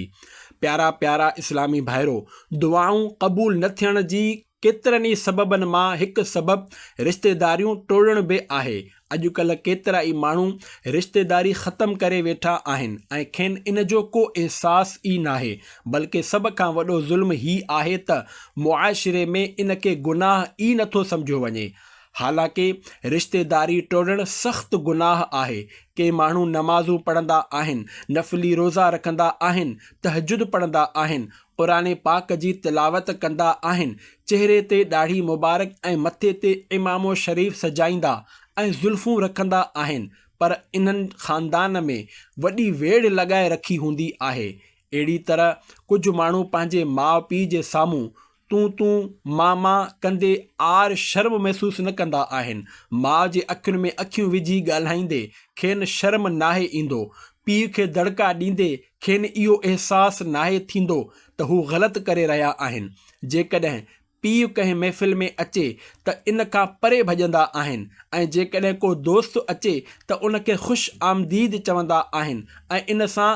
प्यारा प्यारा इस्लामी भाइरो, दुआऊं क़बूल न थियण जी केतिरनि ई सबबनि मां हिकु सबबु रिश्तेदारियूं टोड़ण बि आहे। अॼुकल्ह केतिरा ई माण्हू रिश्तेदारी ख़तमु करे वेठा आहिनि ऐं खेनि इन जो को अहसासु ई नाहे, बल्कि सभ खां वॾो ज़ुल्म ही आहे त मुआशिरे में इन खे गुनाह ई नथो सम्झो वञे। हालांकि रिश्तेदारी टोड़ण सख़्तु गुनाह आहे। के माण्हू नमाज़ूं पढ़ंदा आहिनि, नफ़ली रोज़ा रखंदा आहिनि, तहजुद पढ़ंदा आहिनि, क़ुरान पाक जी तिलावत कंदा आहिनि, चहिरे ते ॾाढ़ी मुबारक ऐं मथे ते इमामो शरीफ़ सजाईंदा ऐं ज़ुल्फ़ूं रखंदा आहिनि, पर इन्हनि ख़ानदान में वॾी वेड़ लॻाए रखी हूंदी आहे। अहिड़ी तरह कुझु माण्हू पंहिंजे माउ पीउ जे साम्हूं तूं मामा कंदे आर शर्म महसूसु न कंदा आहिनि। माउ जे अखियुनि में अखियूं विझी ॻाल्हाईंदे खेनि शर्म नाहे ईंदो। पीउ खे दड़का ॾींदे खेनि इहो अहसासु नाहे थींदो त हू ग़लति करे रहिया आहिनि। जेकॾहिं पीउ कंहिं महफ़िल में अचे त इन खां परे भॼंदा आहिनि ऐं जेकॾहिं को दोस्त अचे त उनखे ख़ुशि आमदीद चवंदा आहिनि ऐं इन सां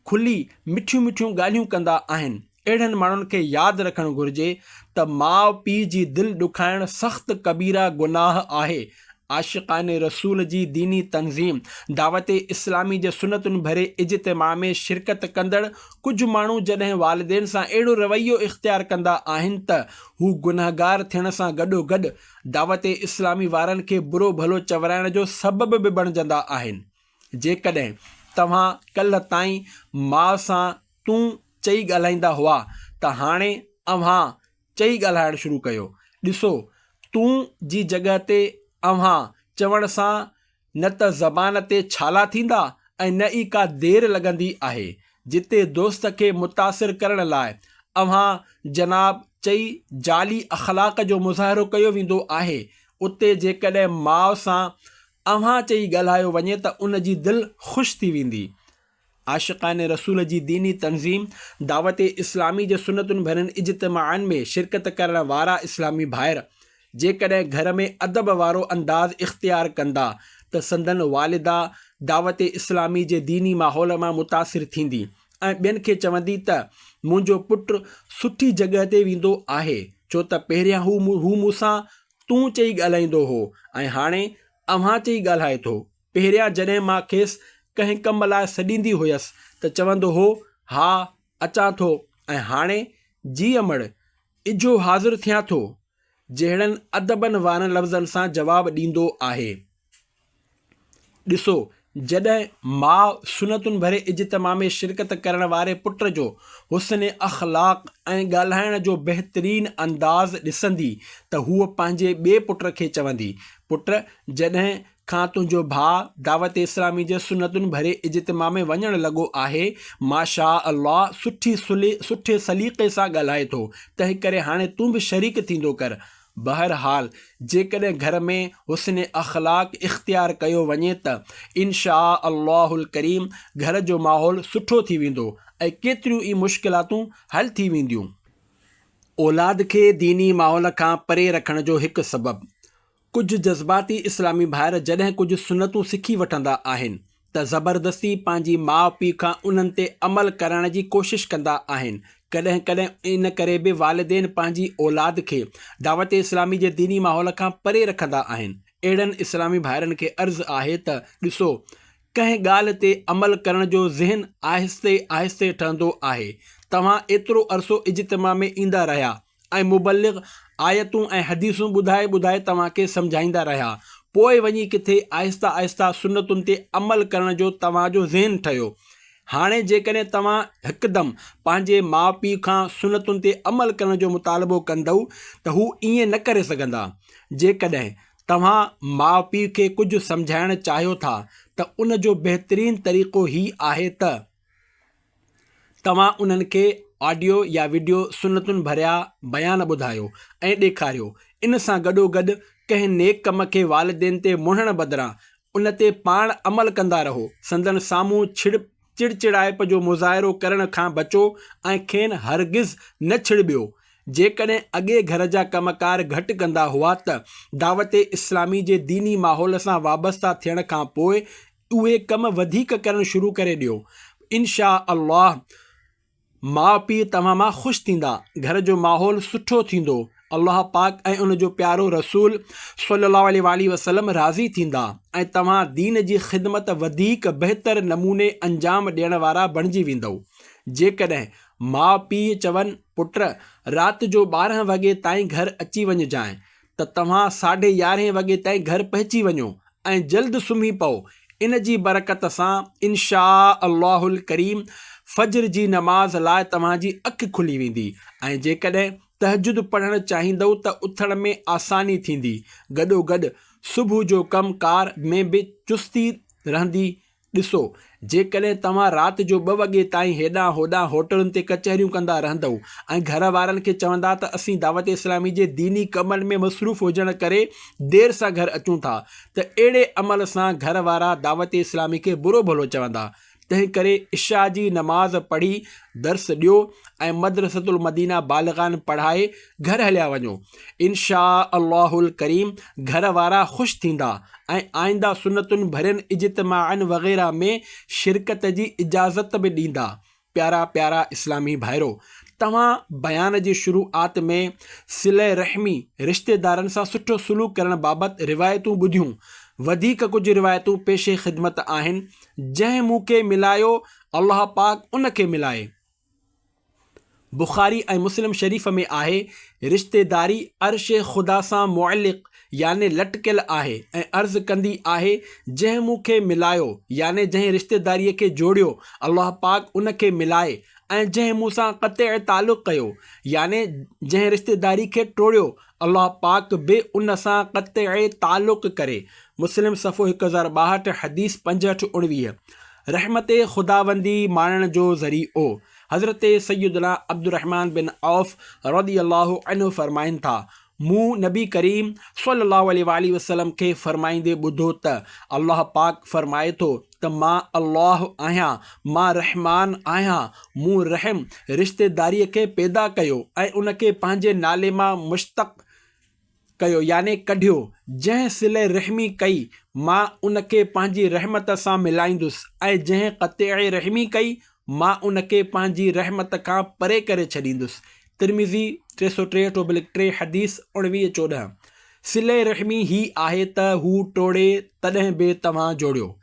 खुली मिठियूं मिठियूं ॻाल्हियूं कंदा आहिनि। अहिड़नि माण्हुनि खे यादि रखणु घुरिजे त माउ पीउ जी दिलि ॾुखाइणु सख़्तु कबीरा गुनाह आहे। आशिक़ाने रसूल जी दीनी तंज़ीम दावत इस्लामी जे सुनतुनि भरे इज्तिमा में शिरकत कंदड़ कुझु माण्हू जॾहिं वालिदैन सां अहिड़ो रवैयो इख़्तियार कंदा आहिनि त हू गुनहगार थियण सां गॾोगॾु दावत इस्लामी वारनि खे बुरो भलो चवराइण जो सबबु बि बणिजंदा आहिनि। जेकॾहिं तव्हां कल्ह ताईं माउ सां तूं चई ॻाल्हाईंदा हुआ त हाणे अव्हां चई ॻाल्हाइणु शुरू कयो। ॾिसो, तूं जी जॻह ते अव्हां चवण सां न त ज़बान ते छाला थींदा ऐं न ई का देरि लॻंदी आहे। जिते दोस्त खे मुतासिर करण लाइ अव्हां जनाब चई जाली अख़लाक़ जो मुज़ाहिरो कयो वेंदो आहे, उते जेकॾहिं माउ सां अव्हां चई ॻाल्हायो वञे त उन जी दिलि ख़ुशि थी वेंदी। आशिक़ाने रसूल जी दीनी तंज़ीम दावत इस्लामी जे सुनतुनि भरियलु इज्तिमाअनि में शिरकत करण वारा इस्लामी भाइर जेकॾहिं घर में अदब वारो अंदाज़ इख़्तियार कंदा त संदन वालिदा दावत इस्लामी जे दीनी माहौल मां मुतासिर थींदी ऐं ॿियनि खे चवंदी त मुंहिंजो पुटु सुठी जॻह ते वेंदो आहे, छो त पहिरियां हू मूंसां तूं चई ॻाल्हाईंदो हो ऐं हाणे अव्हां चई ॻाल्हाए थो। पहिरियां जॾहिं मां खेसि कंहिं कम लाइ सॾींदी हुयसि त चवंदो हो हा अचां थो, ऐं हाणे जी अमड़ इजो हाज़िर थियां थो जहिड़नि अदबनि वारनि लफ़्ज़नि सां जवाबु ॾींदो आहे। ॾिसो, जॾहिं माउ सुनतुनि भरे इज्तिमा में शिरकत करण वारे पुट जो हुस्न अख़लाक़ ऐं ॻाल्हाइण जो बहितरीनु अंदाज़ ॾिसंदी त हूअ पंहिंजे ॿिए पुट खे चवंदी, पुट जॾहिं खां तुंहिंजो भाउ दावत इस्लामी जे सुनतुनि भरे इज्तिमा में वञणु लॻो आहे, माशा अल्लाह सुठे सलीक़े सां ॻाल्हाए थो, तंहिं करे हाणे तूं बि शरीक थींदो कर। बहरहाल जेकॾहिं घर में हुस्न अख़लाक़ इख़्तियार कयो वञे त इंशा अल्लाहुल करीम घर जो माहौल सुठो थी वेंदो ऐं केतिरियूं ई मुश्किलातूं हल थी वेंदियूं। औलाद खे दीनी माहौल खां परे रखण जो हिकु सबबु कुझु जज़्बाती इस्लामी भाइर जॾहिं कुझु सुनतूं सिखी वठंदा आहिनि त ज़बरदस्ती पंहिंजी माउ पीउ खां उन्हनि ते अमल करण जी कोशिशि कंदा आहिनि। कॾहिं कॾहिं इन करे बि वालिदेन पंहिंजी औलाद खे दावत इस्लामी जे दीनी माहौल खां परे रखंदा आहिनि। अहिड़नि इस्लामी भाइरनि खे अर्ज़ु आहे त ॾिसो, कंहिं ॻाल्हि ते अमल करण जो ज़हन आहिस्ते आहिस्ते ठहंदो आहे। तव्हां एतिरो अरसो इज्तिमा में ईंदा रहिया ऐं मुबल्लिग़ आयतूं ऐं हदीसूं ॿुधाए ॿुधाए तव्हांखे सम्झाईंदा रहिया, पोइ वञी किथे आहिस्ता आहिस्ता सुनतुनि ते अमल करण जो तव्हांजो ज़हन ठहियो। हाणे जेकॾहिं तव्हां हिकदमि पंहिंजे माउ पीउ खां सुनतुनि ते अमल करण जो मुतालबो कंदव त हू ईअं न करे सघंदा। जेकॾहिं तव्हां माउ पीउ खे कुझु सम्झाइणु चाहियो था त उन जो बहितरीनु तरीक़ो ही आहे त तव्हां उन्हनि खे ऑडियो या वीडियो सुनतुनि भरिया बयान ॿुधायो ऐं ॾेखारियो। इन सां गॾोगॾु कंहिं नेक कम खे वालिदेन ते मुड़ण बदिरां उन ते पाण अमल कंदा रहो। संदन साम्हूं चिड़चिड़ाइप जो मुज़ाहिरो करण खां बचो ऐं खेनि हरगिज़ न छिड़बियो। जेकॾहिं अॻे घर जा कमकार घटि कंदा हुआ त दावत इस्लामी जे दीनी माहौल सां वाबस्ता थियण खां पोइ उहे कम वधीक करणु शुरू करे ॾियो। इंशा अल्लाह माउ पीउ तव्हां मां ख़ुशि थींदा, घर जो माहौल सुठो थींदो, अल्लाह पाक ऐं उन जो प्यारो रसूल सल्लल्लाहु अलैहि वसल्लम राज़ी थींदा ऐं तव्हां दीन जी ख़िदमत वधीक बहितर नमूने अंजाम ॾियण वारा बणिजी वेंदव। जेकॾहिं माउ पीउ चवनि पुट राति जो 12 वॻे ताईं घर अची वञिजांइ त तव्हां 11:30 वॻे ताईं घर पहुची वञो ऐं जल्द सुम्ही पओ। इन जी बरकत सां इंशा अल्लाहुल करीम फज्र जी नमाज़ लाइ तव्हांजी अखि खुली वेंदी ऐं जेकॾहिं तहजुद पढ़णु चाहींदव त उथण में आसानी थींदी। गॾोगॾु सुबुह जो कमकार में बि चुस्ती रहंदी। ॾिसो, जेकॾहिं तव्हां राति जो 2 वॻे ताईं हेॾां होॾां होटलुनि ते कचहरियूं कंदा रहंदव ऐं घर वारनि खे चवंदा त असीं दावत इस्लामी जे दीनी कमनि में मसरूफ़ हुजण करे देर सां घर अचूं था, त अहिड़े अमल सां घर वारा दावत इस्लामी खे बुरो भलो चवंदा। तंहिं करे इशा जी नमाज़ पढ़ी दर्स ॾियो ऐं मदरसतुल मदीना बालिग़ान पढ़ाए घर हलिया वञो। इंशा अल्लाहुल करीम घर वारा ख़ुशि थींदा ऐं आईंदा सुनतुनि भरियनि इज्तिमाअनि वग़ैरह में शिरकत जी इजाज़त बि ॾींदा। प्यारा प्यारा इस्लामी भाइरो, तव्हां बयान जी शुरूआत में सिले रहमी रिश्तेदारनि सां सुठो सलूक करण बाबति रिवायतूं ॿुधियूं। वधीक कुझु रिवायतूं पेशे ख़िदमत आहिनि। जंहिं मूं खे मिलायो अल्लाह पाक उन खे मिलाए। बुख़ारी ऐं मुस्लिम शरीफ़ में आहे, रिश्तेदारी अर्श ख़ुदा सां मुअल्लिक़ याने लटकियल आहे ऐं अर्ज़ु कंदी आहे, जंहिं मूं खे मिलायो याने जंहिं रिश्तेदारीअ खे जोड़ियो अल्लाह पाक उन खे मिलाए ऐं जंहिं मूंसां क़तअ तालुक़ कयो याने जंहिं रिश्तेदारी खे टोड़ियो अल्लाह पाक बि उन सां क़तअ तालुक़ करे। मुस्लिम सफ़ो 1062 हदीस 65-19। रहमत ख़ुदावंदी माणण जो ज़रियो। हज़रत सैयदना अब्दुर्रहमान बिन औफ़ रज़ियल्लाहु अन्हु फ़रमाइनि था, मूं नबी करीम सल्लल्लाहु अलैहि वसल्लम खे फ़रमाईंदे ॿुधो त अल्लाह पाक फ़रमाए थो त मां अल्लाह आहियां, मां रहमान आहियां, मूं रहम रिश्तेदारीअ खे पैदा कयो ऐं उन खे पंहिंजे नाले मां मुश्तक़ कयो याने कढियो। जंहिं सिले रहमी कई मां उन खे पंहिंजी रहमत सां मिलाईंदुसि ऐं जंहिं क़तअ रहमी कई मां उन खे पंहिंजी रहमत खां परे करे छॾींदुसि। तिरमिज़ी 363-3 हदीस 19-14। सिले रहमी ही आहे त हू टोड़े तॾहिं बि तव्हां जोड़ियो।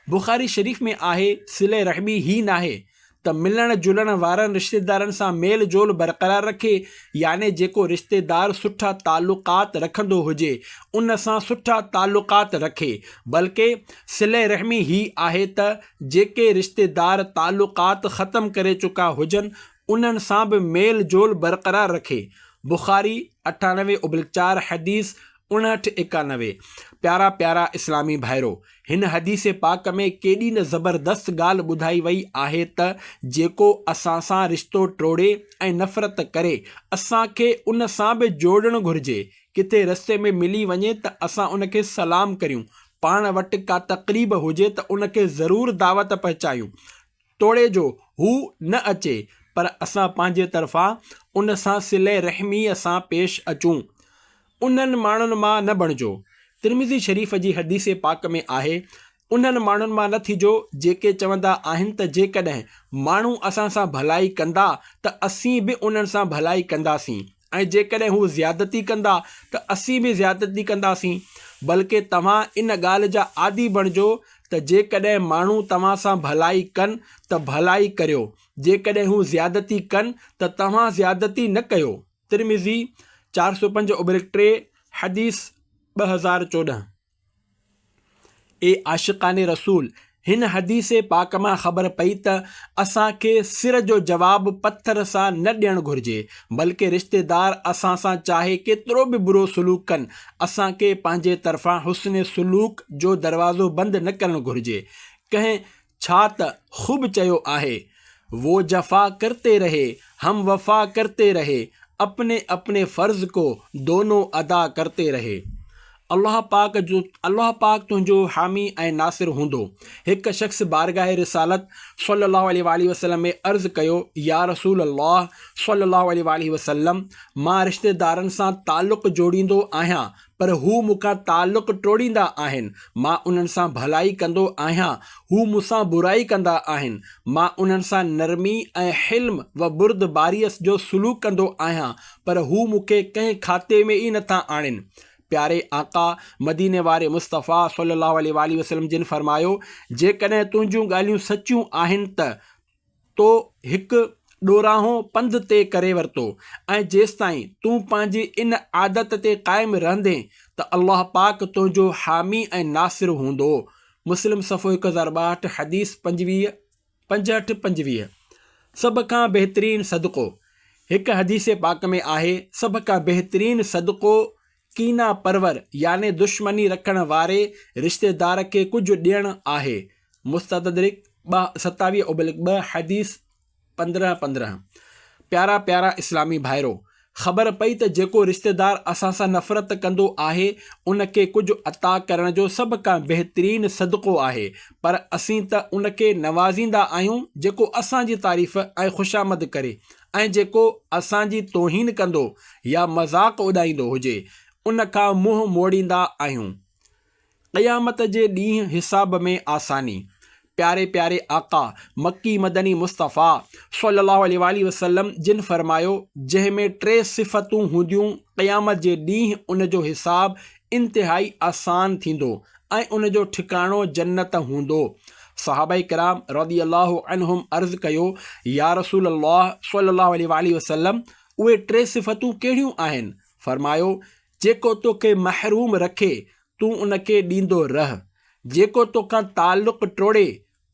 बुख़ारी शरीफ़ में आहे, सिले रहमी ही नाहे त मिलण जुलण वारनि रिश्तेदारनि सां मेल जोल बरक़रार रखे याने जेको रिश्तेदार सुठा ताल्लुक़ात रखंदो हुजे उन सां सुठा ताल्लुक़ात रखे, बल्कि सिले रहमी ही आहे त जेके रिश्तेदार ताल्लुक़ात ख़तमु करे चुका हुजनि उन्हनि सां बि मेल जोल बरक़रार रखे। बुख़ारी 98-4 हदीस 59-91। प्यारा प्यारा इस्लामी भाइरो, हिन हदीस पाक में केॾी न ज़बरदस्त ॻाल्हि ॿुधाई वई आहे त जेको असां सां रिश्तो टोड़े ऐं नफ़रत करे असांखे उन सां बि जोड़णु घुरिजे। किथे रस्ते में मिली वञे त असां उन खे सलाम करियूं, पाण वटि का तक़रीब हुजे त उन खे ज़रूरु दावत पहुचायूं। तोड़े जो हू न अचे पर असां पंहिंजे तरफ़ां उन सां सिले रहमीअ सां पेश अचूं। उन्हनि माण्हुनि मां न बणिजो तिरमिज़ी शरीफ़ जी हदीस पाक में आहे, उन्हनि माण्हुनि मां न थिजो जेके चवंदा आहिनि त जेकॾहिं माण्हू असां सां भलाई कंदा त असीं बि उन्हनि सां भलाई कंदासीं, ऐं जेकॾहिं हू ज़्यादती कंदा त असीं बि ज़्यादती कंदासीं। बल्कि तव्हां इन ॻाल्हि जा आदी बणिजो त जेकॾहिं माण्हू तव्हां सां भलाई कनि त भलाई करियो, जेकॾहिं हू ज़्यादती कनि त तव्हां ज़्यादती न कयो। तिरमिज़ी 405/3 हदीस 2014। ए आशिक़ाने रसूल, हिन हदीस पाक मां ख़बर पई त असांखे सिर जो जवाबु पत्थर सां न ॾियणु घुरिजे, बल्कि रिश्तेदार असां सां चाहे केतिरो बि बुरो सलूक कनि, असांखे पंहिंजे तरफ़ां हुस्न सलूक जो दरवाज़ो बंदि न करणु घुरिजे। कंहिं छा त ख़ूब चयो आहे, वो जफ़ा करते रहे हम वफ़ा करते रहे, अपने अपने फ़र्ज़ को दोनों अदा करते रहे। अल्लाह पाक तुंहिंजो हामी ऐं नासिर हूंदो। हिकु शख़्स बारगाह रिसालत सल्लल्लाहु अलैहि वसल्लम में अर्ज़ु कयो, या रसूल अल्लाह सल्लल्लाहु अलैहि वसल्लम, मां रिश्तेदारनि सां ताल्लुक़ जोड़ींदो आहियां, पर हू मूंखां ताल्लुक़ टोड़ींदा आहिनि। मां उन्हनि सां भलाई कंदो आहियां, हू मूंसां बुराई कंदा आहिनि। मां उन्हनि सां नरमी ऐं हिल्म व बुर्दबारीअ जो सलूक कंदो आहियां, पर हू मूंखे कंहिं खाते में ई नथा आणनि। प्यारे आका मदीने वारे मुस्तफ़ा सल्लल्लाहु अलैहि वसल्लम जिन फरमायो, जेकॾहिं तुंहिंजूं ॻाल्हियूं सचियूं आहिनि त तो हिकु ॾोराहो पंधु ते करे वरितो, ऐं जेसिताईं तूं पंहिंजी इन आदत ते क़ाइमु रहंदे त अल्लाह पाक तुंहिंजो हामी ऐं नासिर हूंदो। मुस्लिम सफ़ो 1062 हदीस 65-25। सभ खां बहितरीनु सदक़ो। हिकु हदीस पाक में आहे, सभ खां बहितरीनु सदक़ो कीना परवर याने दुश्मनी रखण वारे रिश्तेदार खे कुझु ॾियणु आहे। मुस्तदरिक 27/2 हदीस 15-15। प्यारा प्यारा इस्लामी भाइरो, ख़बर पई त जेको रिश्तेदार असां सां नफ़रत कंदो आहे उनखे कुझु अता करण जो सभ खां बहितरीनु सदक़ो आहे, पर असीं त उनखे नवाज़ींदा आहियूं जेको असांजी तारीफ़ ऐं ख़ुशामद करे, ऐं जेको असांजी तौहीन कंदो या मज़ाक़ उॾाईंदो हुजे उन खां मुंहुं मोड़ींदा आहियूं। क़यामत जे ॾींहुं हिसाब में आसानी। प्यारे प्यारे आका मक्की मदनी मुस्तफ़ा सल्लल्लाहु अलैहि वसल्लम जिन फरमायो, जंहिंमें 3 सिफ़तूं हूंदियूं, क़यामत जे ॾींहुं उन जो हिसाब इंतिहाई आसान थींदो ऐं उन जो ठिकाणो जन्नत हूंदो। सहाबाए किराम रज़ियल्लाहु अन्हुम अर्ज़ु कयो, या रसूल अल्लाह सल्लल्लाहु अलैहि वसल्लम, उहे 3 सिफ़तूं कहिड़ियूं आहिनि? फरमायो, जेको तोखे महरूम रखे तूं उनखे ॾींदो रह, जेको तोखां ताल्लुक़ टोड़े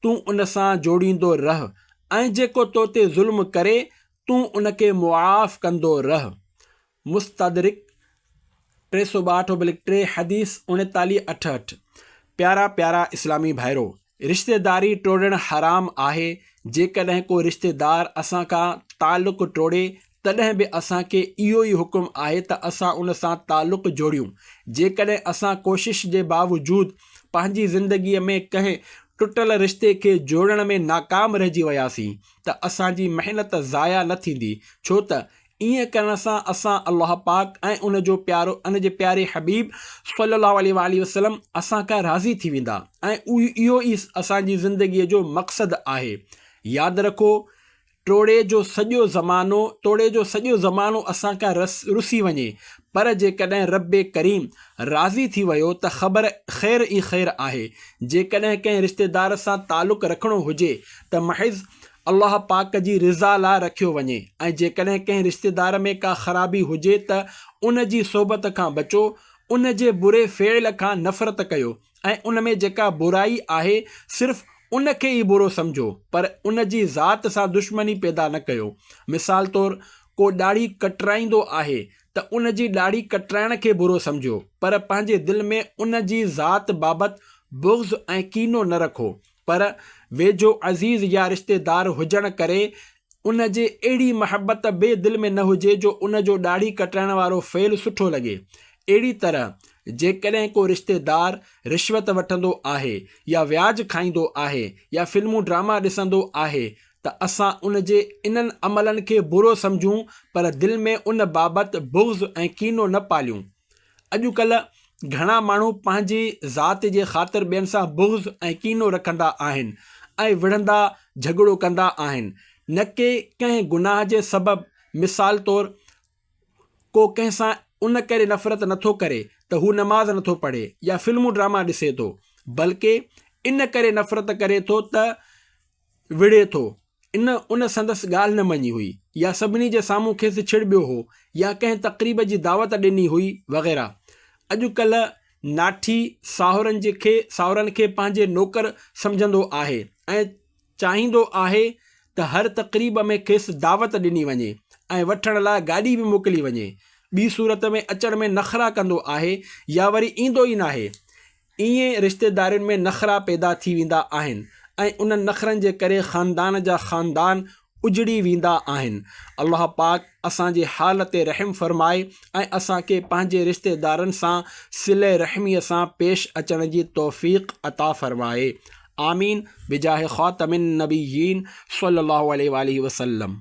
तूं उन सां जोड़ींदो रह, ऐं जेको तो ते ज़ुल्म करे तूं उनखे मुआफ़ कंदो रह। मुस्तदरिक 362/3 हदीस 39-68। प्यारा प्यारा इस्लामी भाइरो, रिश्तेदारी टोड़णु हराम आहे। जेकॾहिं को रिश्तेदार असां खां ताल्लुक़ टोड़े तॾहिं बि असांखे इहो ई हुकुम आहे त असां उन सां ताल्लुक़ जोड़ियूं। जेकॾहिं असां कोशिश जे बावजूदु पंहिंजी ज़िंदगीअ में कंहिं टुटल रिश्ते खे जोड़ण में नाकाम रहिजी वियासीं त असांजी महिनत ज़ाया न थींदी, छो त ईअं करण सां असां अल्लाह पाक ऐं उन जे प्यारे हबीब सल्लल्लाहु अलैहि वसल्लम असां खां राज़ी थी वेंदा, ऐं इहो ई असांजी ज़िंदगीअ जो मक़सदु आहे। यादि रखो, तोड़े जो सॼो ज़मानो असां खां रुसी वञे, पर जेकॾहिं रब्बे करीम राज़ी थी वियो त ख़बर ख़ैर ई ख़ैर आहे। जेकॾहिं कंहिं रिश्तेदार सां ताल्लुक़ रखिणो हुजे त महज़ अल्लाह पाक जी रिज़ा लाइ रखियो वञे, ऐं जेकॾहिं कंहिं रिश्तेदार में का ख़राबी हुजे त उन जी सोबत खां बचो, उन जे बुरे फ़ेल खां नफ़रत कयो, ऐं उन में जेका बुराई आहे सिर्फ़ु उनखे ई बुरो सम्झो, पर उन जी ज़ात सां दुश्मनी पैदा न कयो। मिसाल तौरु, को ॾाढ़ी कटराईंदो आहे त उन जी ॾाढ़ी कटराइण खे बुरो सम्झो, पर पंहिंजे दिलि में उन जी ज़ात बाबति बुग़्ज़ ऐं कीनो न रखो। पर वेझो अज़ीज़ या रिश्तेदार हुजण करे उन जे अहिड़ी महबत ॿिए दिलि में न हुजे जो उन जो ॾाढ़ी कटराइण वारो फ़ेल सुठो लॻे। अहिड़ी तरह जेकॾहिं को रिश्तेदार रिश्वत वठंदो आहे या व्याज खाईंदो आहे या फिल्मूं ड्रामा ॾिसंदो आहे त असां उन जे इन्हनि अमलनि खे बुरो सम्झूं, पर दिलि में उन बाबति बुग़्ज़ ऐं कीनो न पालियूं। अॼुकल्ह घणा माण्हू पंहिंजी ज़ात जे ख़ातिर ॿियनि सां बुग़्ज़ ऐं कीनो रखंदा आहिनि ऐं विढ़ंदा झगड़ो कंदा आहिनि, न कि कंहिं गुनाह जे सबबु। मिसाल तौरु को कंहिं सां उन करे नफ़रत नथो करे त हू नमाज़ नथो पढ़े या फिल्मूं ड्रामा ॾिसे थो, बल्कि इन करे नफ़रत करे थो त विढ़े थो, उन संदसि ॻाल्हि न मञी हुई, या सभिनी जे साम्हूं खेसि छिड़बियो हो, या कंहिं तक़रीब जी दावत ॾिनी हुई वग़ैरह। अॼुकल्ह नाठी साहुरनि खे पंहिंजे नौकर सम्झंदो आहे ऐं चाहींदो आहे त हर तक़रीब में खेसि दावत ॾिनी वञे ऐं वठण लाइ गाॾी बि मोकिली वञे। ॿी सूरत में अचण में नख़रा कंदो आहे या वरी ईंदो ई नाहे। ईअं रिश्तेदारियुनि में नख़रा पैदा थी वेंदा आहिनि ऐं उन्हनि नख़रनि जे करे ख़ानदान जा ख़ानदान उजड़ी वेंदा आहिनि। अल्लाह पाक असांजे हाल ते रहम फ़रमाए ऐं असांखे पंहिंजे रिश्तेदारनि सां सिले रहमीअ सां पेश अचण जी तौफ़ीक़ अता फ़रमाए। आमीन बिजाह ख़ातमिन नबिय्यीन सल्लल्लाहु अलैहि वसल्लम।